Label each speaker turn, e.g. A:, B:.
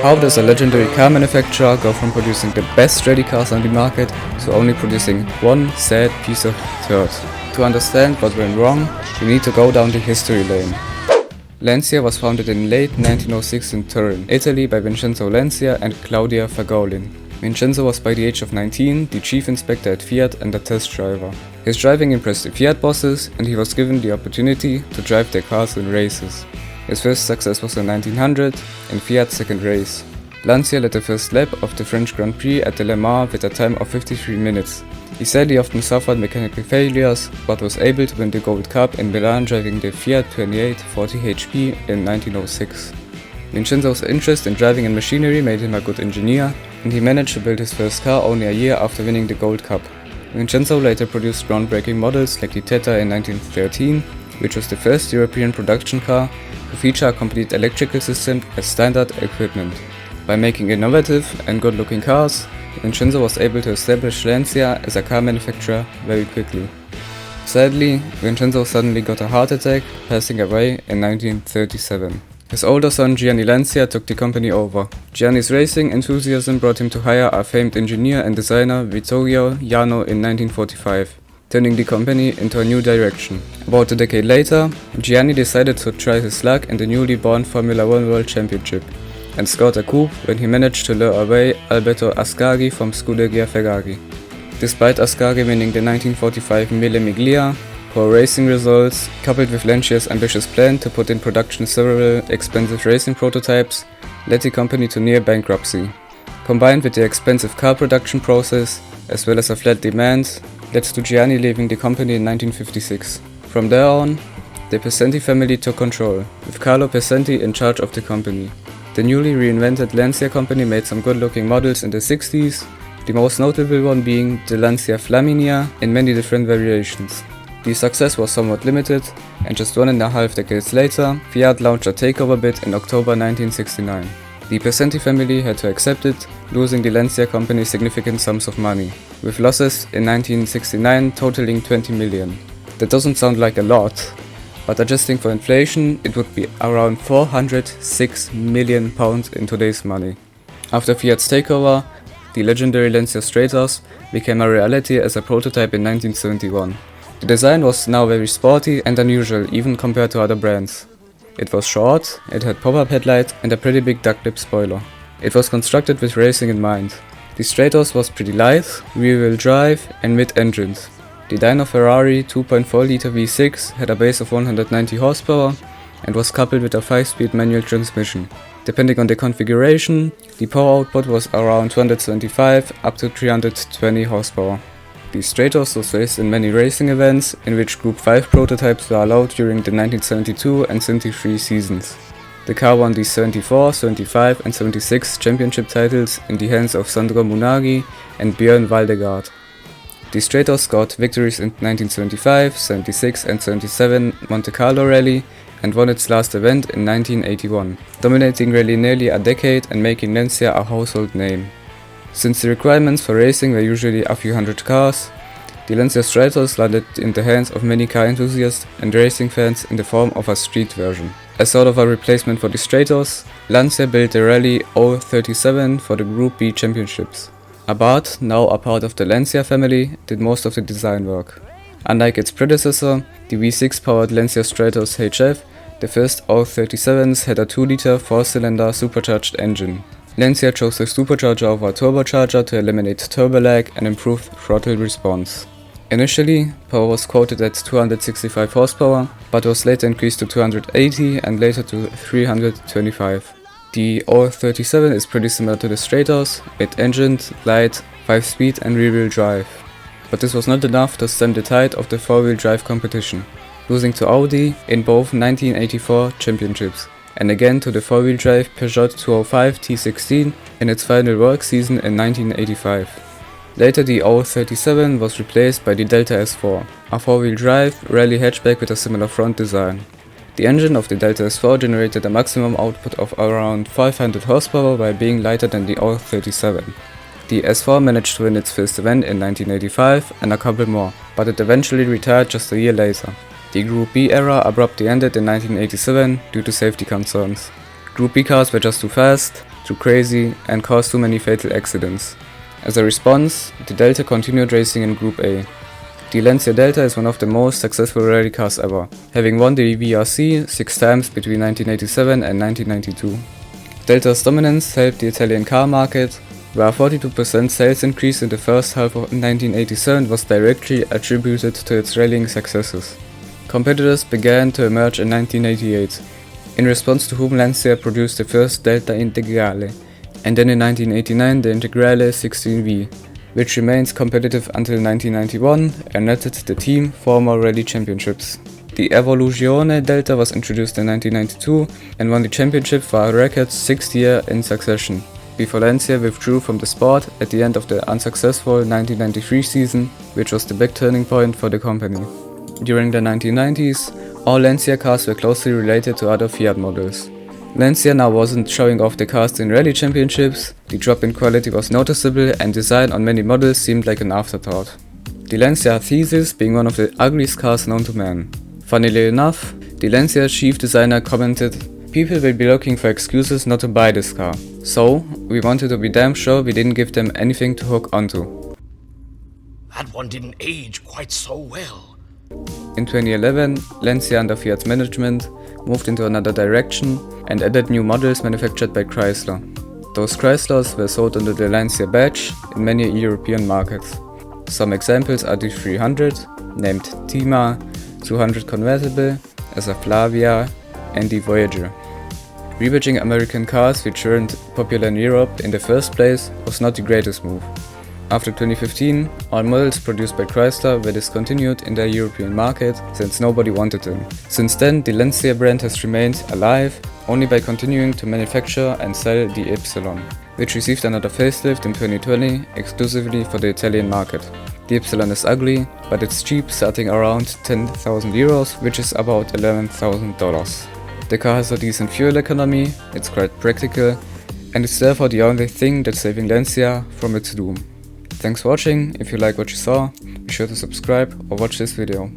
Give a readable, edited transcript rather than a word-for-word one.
A: How does a legendary car manufacturer go from producing the best rally cars on the market to only producing one sad piece of dirt? To understand what went wrong, we need to go down the history lane. Lancia was founded in late 1906 in Turin, Italy by Vincenzo Lancia and Claudia Fagolin. Vincenzo was by the age of 19 the chief inspector at Fiat and a test driver. His driving impressed the Fiat bosses and he was given the opportunity to drive their cars in races. His first success was in 1900 in Fiat's second race. Lancia led the first lap of the French Grand Prix at the Le Mans with a time of 53 minutes. He said he often suffered mechanical failures, but was able to win the Gold Cup in Milan driving the Fiat 2840 HP in 1906. Vincenzo's interest in driving and machinery made him a good engineer, and he managed to build his first car only a year after winning the Gold Cup. Vincenzo later produced groundbreaking models like the Theta in 1913, which was the first European production car to feature a complete electrical system as standard equipment. By making innovative and good-looking cars, Vincenzo was able to establish Lancia as a car manufacturer very quickly. Sadly, Vincenzo suddenly got a heart attack, passing away in 1937. His older son Gianni Lancia took the company over. Gianni's racing enthusiasm brought him to hire a famed engineer and designer Vittorio Jano in 1945, turning the company into a new direction. About a decade later, Gianni decided to try his luck in the newly born Formula 1 World Championship, and scored a coup when he managed to lure away Alberto Ascari from Scuderia Ferrari. Despite Ascari winning the 1945 Mille Miglia, poor racing results, coupled with Lancia's ambitious plan to put in production several expensive racing prototypes, led the company to near bankruptcy. Combined with the expensive car production process, as well as a flat demand, led to Gianni leaving the company in 1956. From there on, the Pesenti family took control, with Carlo Pesenti in charge of the company. The newly reinvented Lancia company made some good-looking models in the 60s, the most notable one being the Lancia Flaminia in many different variations. The success was somewhat limited, and just 1.5 decades later, Fiat launched a takeover bid in October 1969. The Pesenti family had to accept it, losing the Lancia company significant sums of money, with losses in 1969 totaling 20 million. That doesn't sound like a lot, but adjusting for inflation, it would be around 406 million pounds in today's money. After Fiat's takeover, the legendary Lancia Stratos became a reality as a prototype in 1971. The design was now very sporty and unusual even compared to other brands. It was short, it had pop-up headlights and a pretty big duck-lip spoiler. It was constructed with racing in mind. The Stratos was pretty light, rear-wheel drive and mid-engined. The Dyno Ferrari 2.4-liter V6 had a base of 190 horsepower and was coupled with a 5-speed manual transmission. Depending on the configuration, the power output was around 275 up to 320 horsepower. The Stratos was raced in many racing events, in which Group 5 prototypes were allowed during the 1972 and 73 seasons. The car won the 74, 75 and 76 championship titles in the hands of Sandro Munari and Björn Waldegard. The Stratos scored victories in 1975, 76 and 77 Monte Carlo Rally and won its last event in 1981, dominating rally nearly a decade and making Lancia a household name. Since the requirements for racing were usually a few hundred cars, the Lancia Stratos landed in the hands of many car enthusiasts and racing fans in the form of a street version. As sort of a replacement for the Stratos, Lancia built the Rally 037 for the Group B championships. Abarth, now a part of the Lancia family, did most of the design work. Unlike its predecessor, the V6-powered Lancia Stratos HF, the first 037s had a 2-liter 4-cylinder supercharged engine. Lancia chose the supercharger over a turbocharger to eliminate turbo lag and improve throttle response. Initially, power was quoted at 265 horsepower, but was later increased to 280 and later to 325. The 037 is pretty similar to the Stratos, mid-engined, light, 5-speed and rear-wheel drive. But this was not enough to stem the tide of the 4-wheel drive competition, losing to Audi in both 1984 championships, and again to the 4-wheel drive Peugeot 205 T16 in its final work season in 1985. Later the 037 was replaced by the Delta S4, a 4-wheel drive rally hatchback with a similar front design. The engine of the Delta S4 generated a maximum output of around 500 horsepower while being lighter than the 037. The S4 managed to win its first event in 1985 and a couple more, but it eventually retired just a year later. The Group B era abruptly ended in 1987 due to safety concerns. Group B cars were just too fast, too crazy and caused too many fatal accidents. As a response, the Delta continued racing in Group A. The Lancia Delta is one of the most successful rally cars ever, having won the VRC 6 times between 1987 and 1992. Delta's dominance helped the Italian car market, where a 42% sales increase in the first half of 1987 was directly attributed to its rallying successes. Competitors began to emerge in 1988, in response to whom Lancia produced the first Delta Integrale, and then in 1989 the Integrale 16V, which remains competitive until 1991 and netted the team 4 more rally championships. The Evoluzione Delta was introduced in 1992 and won the championship for a record 6th year in succession, before Lancia withdrew from the sport at the end of the unsuccessful 1993 season, which was the big turning point for the company. During the 1990s, all Lancia cars were closely related to other Fiat models. Lancia now wasn't showing off the cars in rally championships, the drop in quality was noticeable and design on many models seemed like an afterthought. The Lancia Thesis being one of the ugliest cars known to man. Funnily enough, the Lancia chief designer commented, "People will be looking for excuses not to buy this car, so we wanted to be damn sure we didn't give them anything to hook onto."
B: That one didn't age quite so well.
A: In 2011, Lancia under Fiat's management moved into another direction and added new models manufactured by Chrysler. Those Chryslers were sold under the Lancia badge in many European markets. Some examples are the 300, named Tima, 200 convertible, as a Flavia, and the Voyager. Rebadging American cars which weren't popular in Europe in the first place was not the greatest move. After 2015, all models produced by Chrysler were discontinued in the European market since nobody wanted them. Since then, the Lancia brand has remained alive only by continuing to manufacture and sell the Y, which received another facelift in 2020 exclusively for the Italian market. The Y is ugly, but it's cheap, starting around 10,000 euros, which is about $11,000. The car has a decent fuel economy, it's quite practical, and it's therefore the only thing that's saving Lancia from its doom. Thanks for watching. If you like what you saw, be sure to subscribe or watch this video.